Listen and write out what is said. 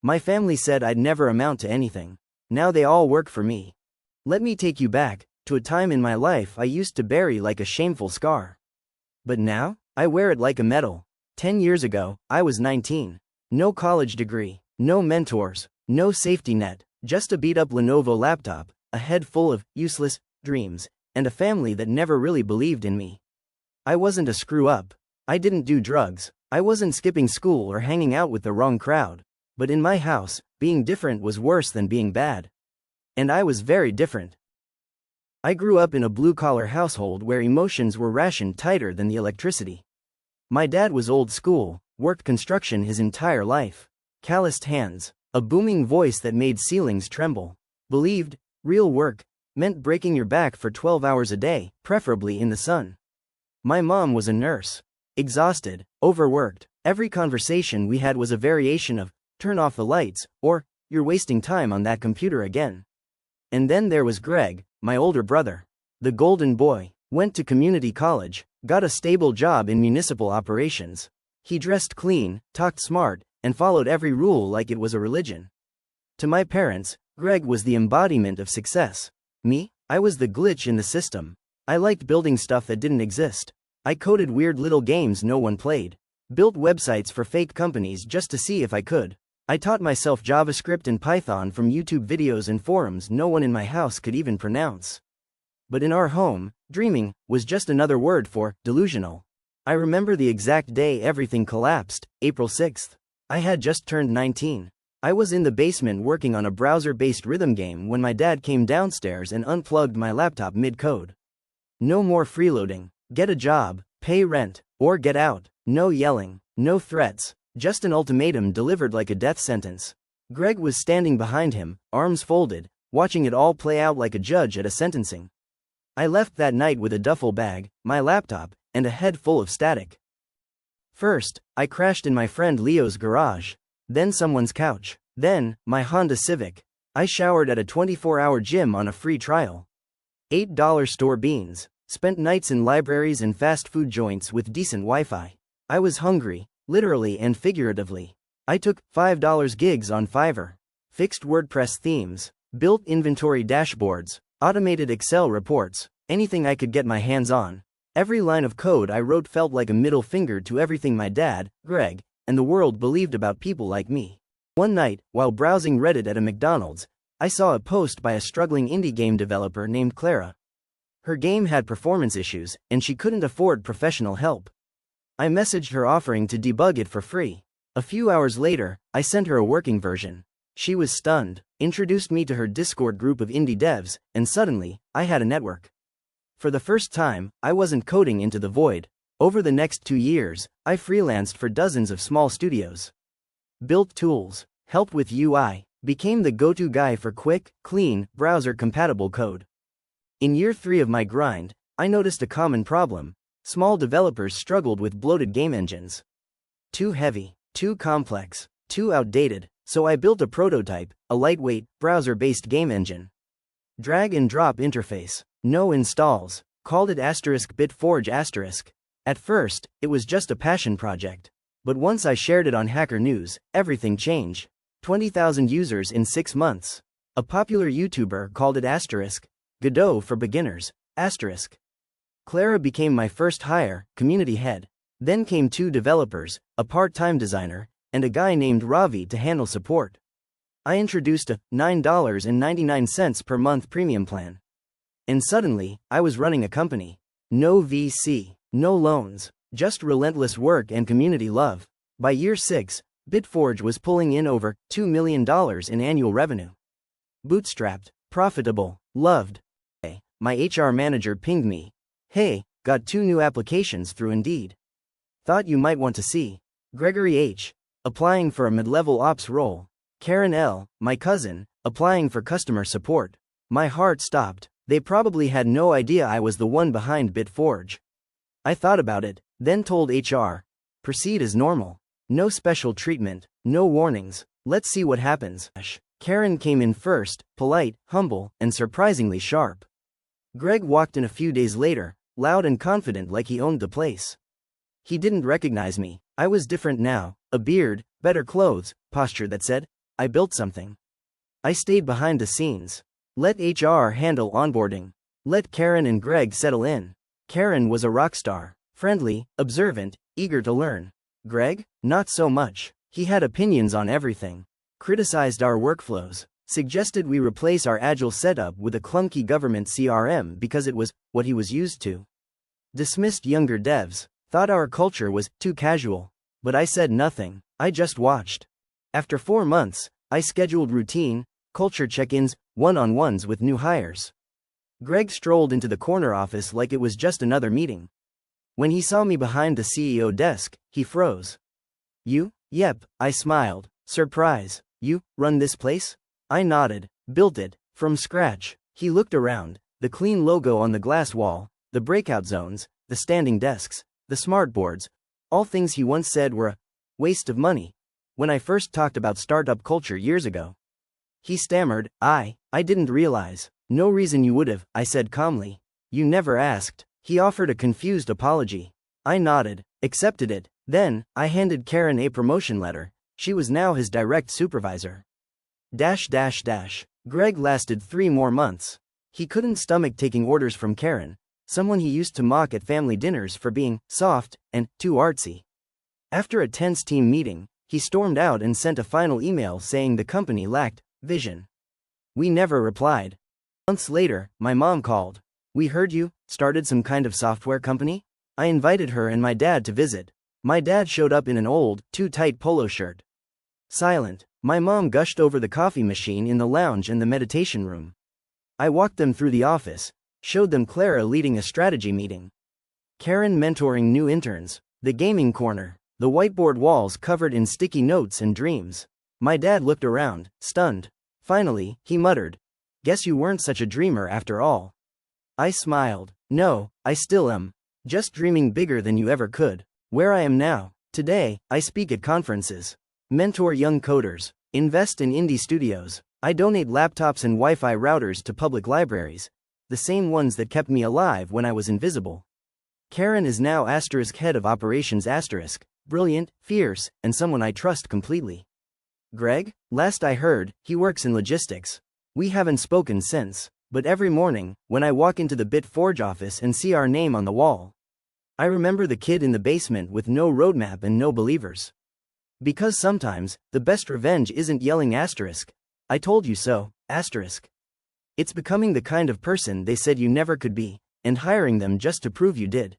My family said I'd never amount to anything. Now they all work for me. Let me take you back to a time in my life I used to bury like a shameful scar. But now, I wear it like a medal. 10 years ago, I was 19. No college degree, no mentors, no safety net, just a beat-up Lenovo laptop, a head full of useless dreams, and a family that never really believed in me. I wasn't a screw-up. I didn't do drugs. I wasn't skipping school or hanging out with the wrong crowd. But in my house, being different was worse than being bad. And I was very different. I grew up in a blue-collar household where emotions were rationed tighter than the electricity. My dad was old school, worked construction his entire life. Calloused hands, a booming voice that made ceilings tremble. Believed, real work meant breaking your back for 12 hours a day, preferably in the sun. My mom was a nurse. Exhausted, overworked. Every conversation we had was a variation of, turn off the lights, or, you're wasting time on that computer again. And then there was Greg, my older brother. The golden boy, went to community college, got a stable job in municipal operations. He dressed clean, talked smart, and followed every rule like it was a religion. To my parents, Greg was the embodiment of success. Me? I was the glitch in the system. I liked building stuff that didn't exist. I coded weird little games no one played. Built websites for fake companies just to see if I could. I taught myself JavaScript and Python from YouTube videos and forums no one in my house could even pronounce. But in our home, dreaming was just another word for delusional. I remember the exact day everything collapsed, April 6th. I had just turned 19. I was in the basement working on a browser-based rhythm game when my dad came downstairs and unplugged my laptop mid-code. No more freeloading. Get a job, pay rent, or get out. No yelling, no threats, just an ultimatum delivered like a death sentence. Greg was standing behind him, arms folded, watching it all play out like a judge at a sentencing. I left that night with a duffel bag, my laptop, and a head full of static. First, I crashed in my friend Leo's garage. Then someone's couch. Then, my Honda Civic. I showered at a 24-hour gym on a free trial. $8 store beans. Spent nights in libraries and fast food joints with decent Wi-Fi. I was hungry, literally and figuratively. I took $5 gigs on Fiverr. Fixed WordPress themes. Built inventory dashboards. Automated Excel reports. Anything I could get my hands on. Every line of code I wrote felt like a middle finger to everything my dad, Greg, and the world believed about people like me. One night, while browsing Reddit at a McDonald's, I saw a post by a struggling indie game developer named Clara. Her game had performance issues, and she couldn't afford professional help. I messaged her offering to debug it for free. A few hours later, I sent her a working version. She was stunned, introduced me to her Discord group of indie devs, and suddenly, I had a network. For the first time, I wasn't coding into the void. Over the next 2 years, I freelanced for dozens of small studios. Built tools, helped with UI, became the go-to guy for quick, clean, browser-compatible code. In year 3 of my grind, I noticed a common problem. Small developers struggled with bloated game engines. Too heavy, too complex, too outdated, so I built a prototype, a lightweight, browser-based game engine. Drag and drop interface, no installs, called it *bitforge*. At first, it was just a passion project. But once I shared it on Hacker News, everything changed. 20,000 users in 6 months. A popular YouTuber called it Godot for beginners, *. Clara became my first hire, community head. Then came 2 developers, a part-time designer, and a guy named Ravi to handle support. I introduced a $9.99 per month premium plan. And suddenly, I was running a company. No VC, no loans, just relentless work and community love. By year 6, Bitforge was pulling in over $2 million in annual revenue. Bootstrapped, profitable, loved. My HR manager pinged me. Hey, got 2 new applications through Indeed. Thought you might want to see. Gregory H. applying for a mid-level ops role. Karen L., my cousin, applying for customer support. My heart stopped. They probably had no idea I was the one behind Bitforge. I thought about it, then told HR. Proceed as normal. No special treatment, no warnings. Let's see what happens. Karen came in first, polite, humble, and surprisingly sharp. Greg walked in a few days later, loud and confident like he owned the place. He didn't recognize me. I was different now, a beard, better clothes, posture that said, I built something. I stayed behind the scenes. Let HR handle onboarding. Let Karen and Greg settle in. Karen was a rock star, friendly, observant, eager to learn. Greg? Not so much. He had opinions on everything. Criticized our workflows. Suggested we replace our agile setup with a clunky government CRM because it was what he was used to. Dismissed younger devs. Thought our culture was too casual. But I said nothing. I just watched. After 4 months, I scheduled routine, culture check-ins, one-on-ones with new hires. Greg strolled into the corner office like it was just another meeting. When he saw me behind the CEO desk, he froze. You? Yep, I smiled. Surprise. You run this place? I nodded. Built it from scratch. He looked around. The clean logo on the glass wall, the breakout zones, the standing desks, the smart boards, all things he once said were a waste of money when I first talked about startup culture years ago. He stammered, I didn't realize. No reason you would have, I said calmly. You never asked. He offered a confused apology. I nodded, accepted it. Then, I handed Karen a promotion letter. She was now his direct supervisor. Greg lasted 3 more months. He couldn't stomach taking orders from Karen, someone he used to mock at family dinners for being soft and too artsy. After a tense team meeting, he stormed out and sent a final email saying the company lacked vision. We never replied. Months later, my mom called. We heard you started some kind of software company? I invited her and my dad to visit. My dad showed up in an old, too tight polo shirt. Silent, my mom gushed over the coffee machine in the lounge and the meditation room. I walked them through the office, showed them Clara leading a strategy meeting, Karen mentoring new interns, the gaming corner, the whiteboard walls covered in sticky notes and dreams. My dad looked around, stunned. Finally, he muttered, "Guess you weren't such a dreamer after all." I smiled. No, I still am. Just dreaming bigger than you ever could. Where I am now. Today, I speak at conferences. Mentor young coders. Invest in indie studios. I donate laptops and Wi-Fi routers to public libraries. The same ones that kept me alive when I was invisible. Karen is now head of operations brilliant, fierce, and someone I trust completely. Greg? Last I heard, he works in logistics. We haven't spoken since, but every morning, when I walk into the Bitforge office and see our name on the wall, I remember the kid in the basement with no roadmap and no believers. Because sometimes, the best revenge isn't yelling I told you so, It's becoming the kind of person they said you never could be, and hiring them just to prove you did.